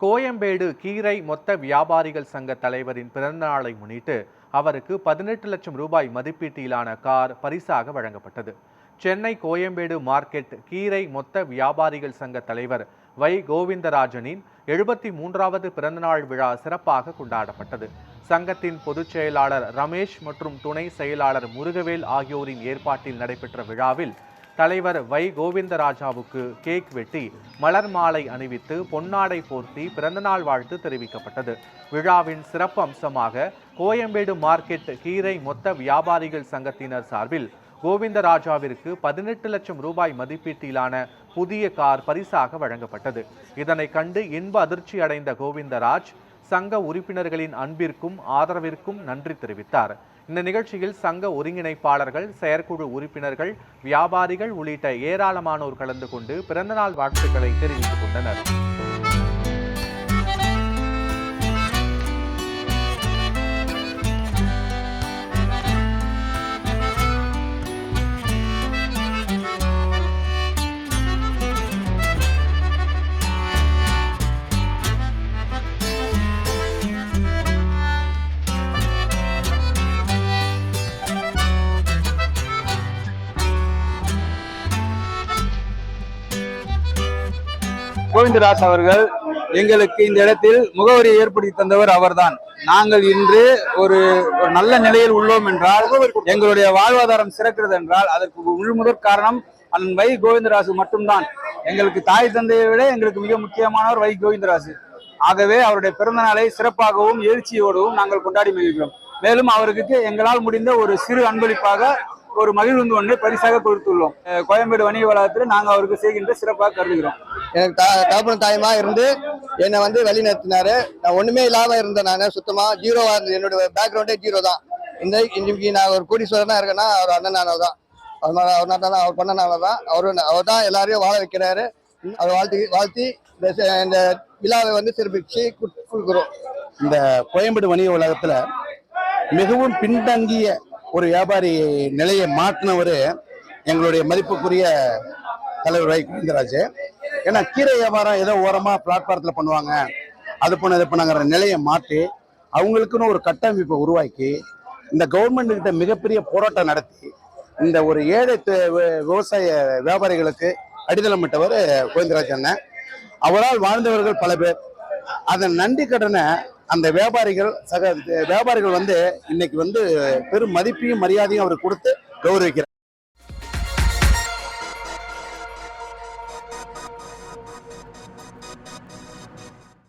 கோயம்பேடு கீரை மொத்த வியாபாரிகள் சங்க தலைவரின் பிறந்தநாளை முன்னிட்டு அவருக்கு 18 லட்சம் ரூபாய் மதிப்பீட்டிலான கார் பரிசாக வழங்கப்பட்டது. சென்னை கோயம்பேடு மார்க்கெட் கீரை மொத்த வியாபாரிகள் சங்க தலைவர் வை கோவிந்தராஜனின் 73வது பிறந்தநாள் விழா சிறப்பாக கொண்டாடப்பட்டது. சங்கத்தின் பொதுச் செயலாளர் ரமேஷ் மற்றும் துணை செயலாளர் முருகவேல் ஆகியோரின் ஏற்பாட்டில் நடைபெற்ற விழாவில் தலைவர் வை கோவிந்தராஜாவுக்கு கேக் வெட்டி மலர் மாலை அணிவித்து பொன்னாடை போர்த்தி பிறந்தநாள் வாழ்த்து தெரிவிக்கப்பட்டது. விழாவின் சிறப்பு அம்சமாக கோயம்பேடு மார்க்கெட் கீரை மொத்த வியாபாரிகள் சங்கத்தினர் சார்பில் கோவிந்தராஜாவிற்கு 18 லட்சம் ரூபாய் மதிப்பீட்டிலான புதிய கார் பரிசாக வழங்கப்பட்டது. இதனை கண்டு இன்ப அதிர்ச்சி அடைந்த கோவிந்தராஜ் சங்க உறுப்பினர்களின் அன்பிற்கும் ஆதரவிற்கும் நன்றி தெரிவித்தார். இந்த நிகழ்ச்சியில் சங்க ஒருங்கிணைப்பாளர்கள், செயற்குழு உறுப்பினர்கள், வியாபாரிகள் உள்ளிட்ட ஏராளமானோர் கலந்து கொண்டு பிறந்தநாள் வாழ்த்துக்களை தெரிவித்துக் கொண்டனர். கோவிந்தராஜ் அவர்கள் எங்களுக்கு இந்த இடத்தில் முகவரியை ஏற்படுத்தி தந்தவர் அவர்தான். நாங்கள் இன்று ஒரு நல்ல நிலையில் உள்ளோம் என்றால், எங்களுடைய வாழ்வாதாரம் சிறக்கிறது என்றால் அதற்கு முழுமுதற் காரணம் அண்ணன் வை கோவிந்தராஜு மட்டும்தான். எங்களுக்கு தாய் தந்தையை விட எங்களுக்கு மிக முக்கியமானவர் வை கோவிந்தராஜு. ஆகவே அவருடைய பிறந்த நாளை சிறப்பாகவும் எழுச்சியோடவும் நாங்கள் கொண்டாடி மகிழ்கிறோம். மேலும் அவருக்கு எங்களால் முடிந்த ஒரு சிறு அன்பளிப்பாக ஒரு மகிழ்ந்து ஒன்றை பரிசாக கொடுத்துள்ளோம். கோயம்பேடு வணிக வளாகத்தில் நாங்கள் அவருக்கு செய்கின்ற சிறப்பாக கருதுகிறோம். எனக்கு தகப்பன் தாயமா இருந்து என்னை வழி நடத்தினாரு. நான் ஒண்ணுமே இல்லாம இருந்தேன். நான் சுத்தமா ஜீரோவா இருந்தேன். என்னோட பேக்ரவுண்டே ஜீரோ தான். இன்னைக்கு நான் ஒரு கோடீஸ்வரனா இருக்கேன்னா அவர் அண்ணனால தான், அவர் பண்ணனால தான். அவர் தான் எல்லாரையும் வாழ வைக்கிறாரு. அவர் வாழ்த்தி இந்த விழாவை சிறப்பிச்சு கொடுக்குறோம். இந்த கோயம்பேடு வணிக உலகத்துல மிகவும் பின்தங்கிய ஒரு வியாபாரி நிலையை மாற்றினவர் எங்களுடைய மதிப்புக்குரிய தலைவர் வை கோவிந்தராஜ். ஏன்னா கீரை வியாபாரம் ஏதோ ஓரமா பிளாட்பாரத்தில் பண்ணுவாங்க, அது பண்ண இது பண்ணாங்கிற நிலையை மாற்றி அவங்களுக்குன்னு ஒரு கட்டமைப்பை உருவாக்கி இந்த கவர்மெண்ட் கிட்ட மிகப்பெரிய போராட்டம் நடத்தி இந்த ஒரு ஏழை விவசாய வியாபாரிகளுக்கு அடித்தளமிட்டவர் கோவிந்தராஜ் அண்ணன். அவரால் வாழ்ந்தவர்கள் பல பேர். அதன் நன்றி கடனை அந்த வியாபாரிகள் இன்னைக்கு பெரும் மதிப்பையும் மரியாதையும் அவர் கொடுத்து கௌரவிக்கிறார்.